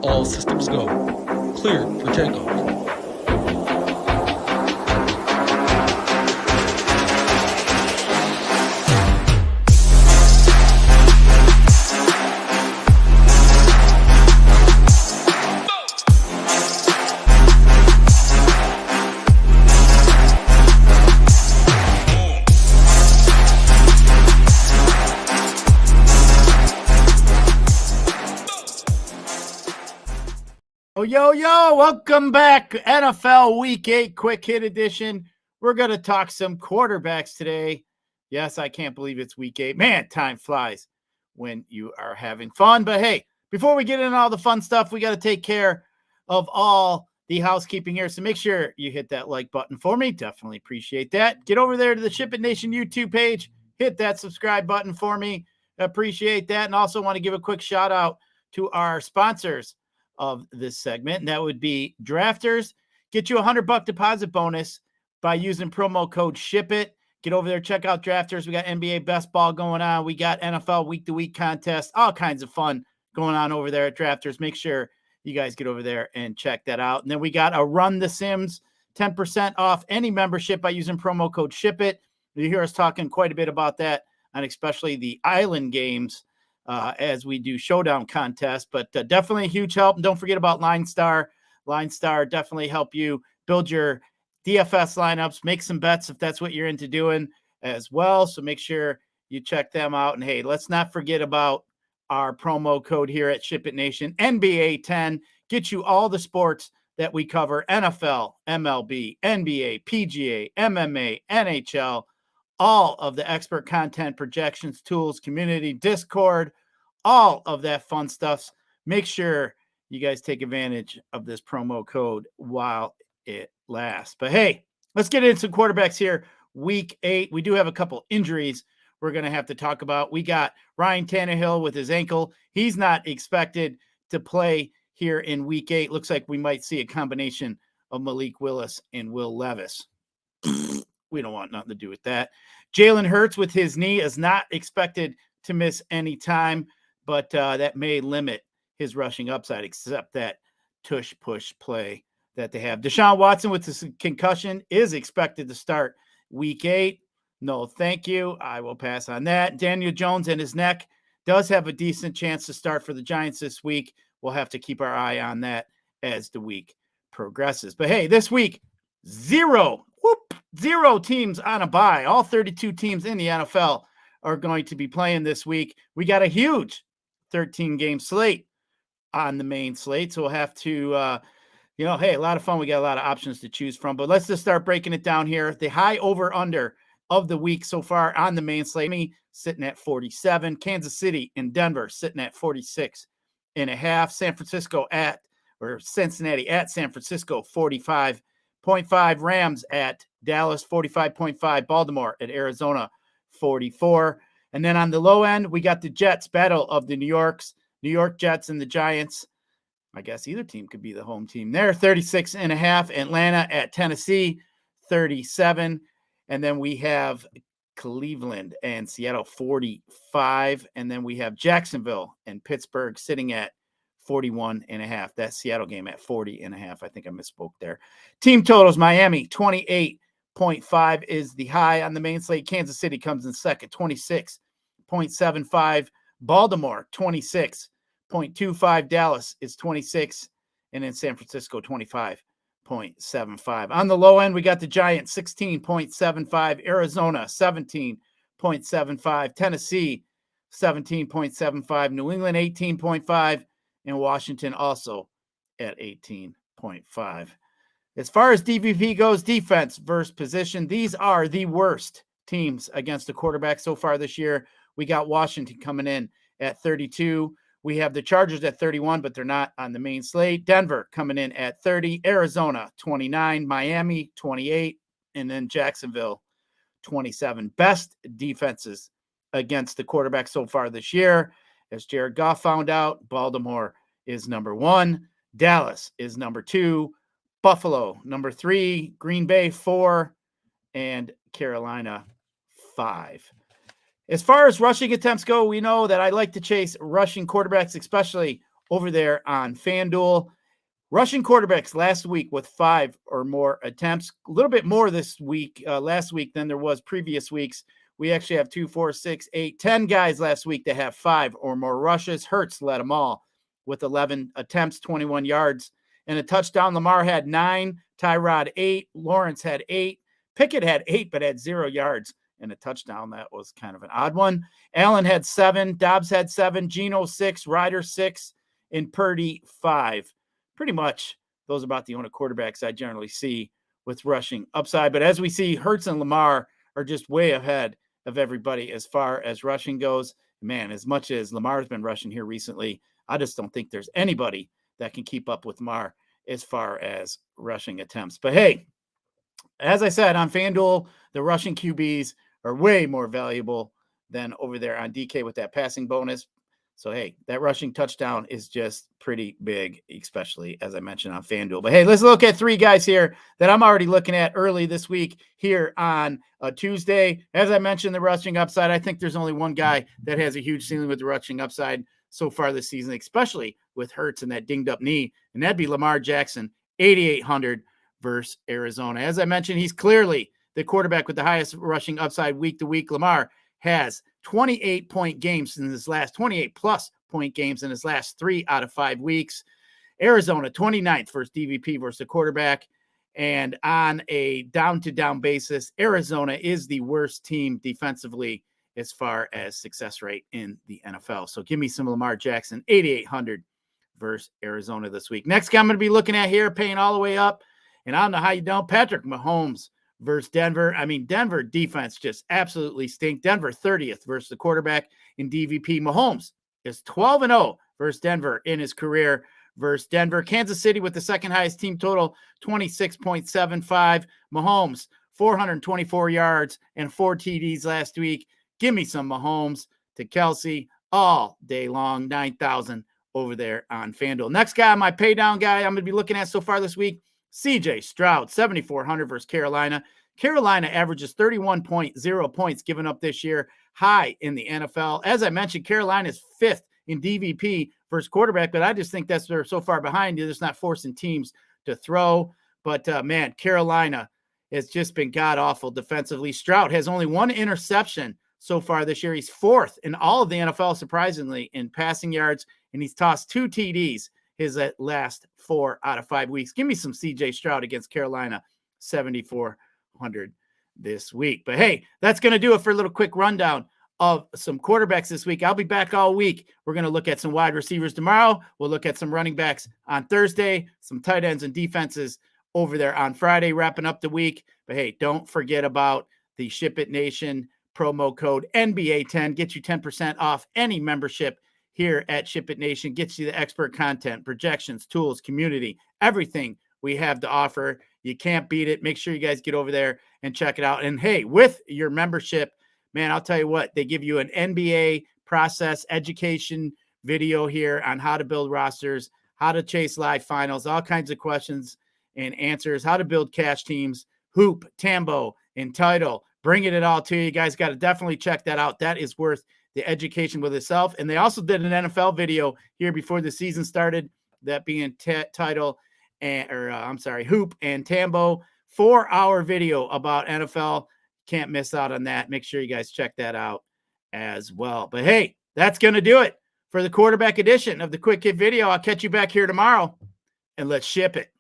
All systems go. Cleared for takeoff. Yo, welcome back. NFL Week 8 Quick Hit Edition. We're going to talk some quarterbacks today. Yes, I can't believe it's Week 8. Man, time flies when you are having fun. But hey, before we get into all the fun stuff, we got to take care of all the housekeeping here. So make sure you hit that like button for me. Definitely appreciate that. Get over there to the SHIPIT Nation YouTube page. Hit that subscribe button for me. Appreciate that. And also want to give a quick shout out to our sponsors of this segment, and that would be Drafters. Get you $100 deposit bonus by using promo code SHIPIT. Get over there, check out Drafters. We got NBA best ball going on. We got NFL week-to-week contest, all kinds of fun going on over there at Drafters. Make sure you guys get over there and check that out. And then we got a Run the Sims, 10% off any membership by using promo code SHIPIT. You hear us talking quite a bit about that, and especially the island games as we do showdown contests, but definitely a huge help. And don't forget about Line Star. Line Star definitely help you build your DFS lineups, make some bets if that's what you're into doing as well. So make sure you check them out. And hey, let's not forget about our promo code here at SHIPIT Nation, NBA 10. Get you all the sports that we cover: NFL, MLB, NBA, PGA, MMA, NHL, all of the expert content, projections, tools, community, Discord, all of that fun stuff. Make sure you guys take advantage of this promo code while it lasts. But hey, let's get into some quarterbacks here. Week 8, we do have a couple injuries we're going to have to talk about. We got Ryan Tannehill with his ankle. He's not expected to play here in Week 8. Looks like we might see a combination of Malik Willis and Will Levis. We don't want nothing to do with that. Jalen Hurts with his knee is not expected to miss any time, but that may limit his rushing upside, except that tush-push play that they have. Deshaun Watson with his concussion is expected to start Week 8. No, thank you. I will pass on that. Daniel Jones and his neck does have a decent chance to start for the Giants this week. We'll have to keep our eye on that as the week progresses. But hey, this week, zero teams on a bye. All 32 teams in the NFL are going to be playing this week. We got a huge 13-game slate on the main slate, so we'll have to, hey, a lot of fun. We got a lot of options to choose from, but let's just start breaking it down here. The high over-under of the week so far on the main slate, me sitting at 47. Kansas City and Denver sitting at 46.5. Cincinnati at San Francisco, 45.5. Rams at Dallas, 45.5. Baltimore at Arizona, 44. And then on the low end, we got the Jets, battle of the New York Jets and the Giants. I guess either team could be the home team there. 36.5. Atlanta at Tennessee, 37. And then we have Cleveland and Seattle, 45. And then we have Jacksonville and Pittsburgh sitting at 41.5. That Seattle game at 40.5. I think I misspoke there. Team totals: Miami, 28.5 is the high on the main slate. Kansas City comes in second, 26.75. Baltimore, 26.25. Dallas is 26. And then San Francisco, 25.75. On the low end, we got the Giants, 16.75. Arizona, 17.75. Tennessee, 17.75. New England, 18.5. And Washington also at 18.5. As far as DVP goes, defense versus position, these are the worst teams against the quarterback so far this year. We got Washington coming in at 32. We have the Chargers at 31, but they're not on the main slate. Denver coming in at 30. Arizona, 29. Miami, 28. And then Jacksonville, 27. Best defenses against the quarterback so far this year. As Jared Goff found out, Baltimore is number 1. Dallas is number 2. Buffalo, number 3. Green Bay, 4. And Carolina, 5. As far as rushing attempts go, we know that I like to chase rushing quarterbacks, especially over there on FanDuel. Rushing quarterbacks last week with 5 or more attempts, a little bit more this week, last week than there was previous weeks. We actually have 2, 4, 6, 8, 10 guys last week that have 5 or more rushes. Hurts led them all with 11 attempts, 21 yards, and a touchdown. Lamar had 9, Tyrod 8, Lawrence had 8, Pickett had 8 but had 0 yards and a touchdown. That was kind of an odd one. Allen had 7, Dobbs had 7, Geno 6, Ryder 6, and Purdy 5. Pretty much those are about the only quarterbacks I generally see with rushing upside. But as we see, Hurts and Lamar are just way ahead of everybody as far as rushing goes. Man, as much as Lamar's been rushing here recently, I just don't think there's anybody that can keep up with Lamar as far as rushing attempts. But hey, as I said, on FanDuel, the rushing QBs are way more valuable than over there on DK with that passing bonus. So, hey, that rushing touchdown is just pretty big, especially as I mentioned on FanDuel. But, hey, let's look at 3 guys here that I'm already looking at early this week here on a Tuesday. As I mentioned, the rushing upside, I think there's only one guy that has a huge ceiling with the rushing upside so far this season, especially with Hurts and that dinged-up knee, and that'd be Lamar Jackson, 8,800 versus Arizona. As I mentioned, he's clearly the quarterback with the highest rushing upside week to week. Lamar has 28-point games in his last 28-plus point games in his last 3 out of 5 weeks. Arizona, 29th versus DVP versus the quarterback. And on a down-to-down basis, Arizona is the worst team defensively as far as success rate in the NFL. So give me some Lamar Jackson, 8,800 versus Arizona this week. Next guy I'm going to be looking at here, paying all the way up. And I don't know how you don't. Patrick Mahomes versus Denver. I mean, Denver defense just absolutely stink. Denver 30th versus the quarterback in DVP. Mahomes is 12-0 versus Denver in his career versus Denver. Kansas City with the second highest team total, 26.75. Mahomes, 424 yards and 4 TDs last week. Give me some Mahomes to Kelsey all day long, 9,000 over there on FanDuel. Next guy, my pay down guy I'm going to be looking at so far this week, CJ Stroud, 7,400 versus Carolina. Carolina averages 31.0 points given up this year, high in the NFL. As I mentioned, Carolina is 5th in DVP versus quarterback, but I just think that's they're so far behind. They're just not forcing teams to throw. But, man, Carolina has just been god-awful defensively. Stroud has only 1 interception so far this year. He's 4th in all of the NFL, surprisingly, in passing yards, and he's tossed 2 TDs his last 4 out of 5 weeks. Give me some CJ Stroud against Carolina, 7,400 this week. But hey, that's going to do it for a little quick rundown of some quarterbacks this week. I'll be back all week. We're going to look at some wide receivers tomorrow. We'll look at some running backs on Thursday, some tight ends and defenses over there on Friday, wrapping up the week. But hey, don't forget about the SHIPIT Nation promo code NBA10. Get you 10% off any membership here at SHIPIT Nation. Gets you the expert content, projections, tools, community, everything we have to offer. You can't beat it. Make sure you guys get over there and check it out. And hey, with your membership, man, I'll tell you what, they give you an NBA process education video here on how to build rosters, how to chase live finals, all kinds of questions and answers, how to build cash teams, hoop, Tambo, and title, bringing it all to you. You guys got to definitely check that out. That is worth the education with itself. And they also did an NFL video here before the season started, that being title and hoop and Tambo, 4-hour video about NFL. Can't miss out on that. Make sure you guys check that out as well. But hey, that's going to do it for the quarterback edition of the Quick Hit video. I'll catch you back here tomorrow, and let's ship it.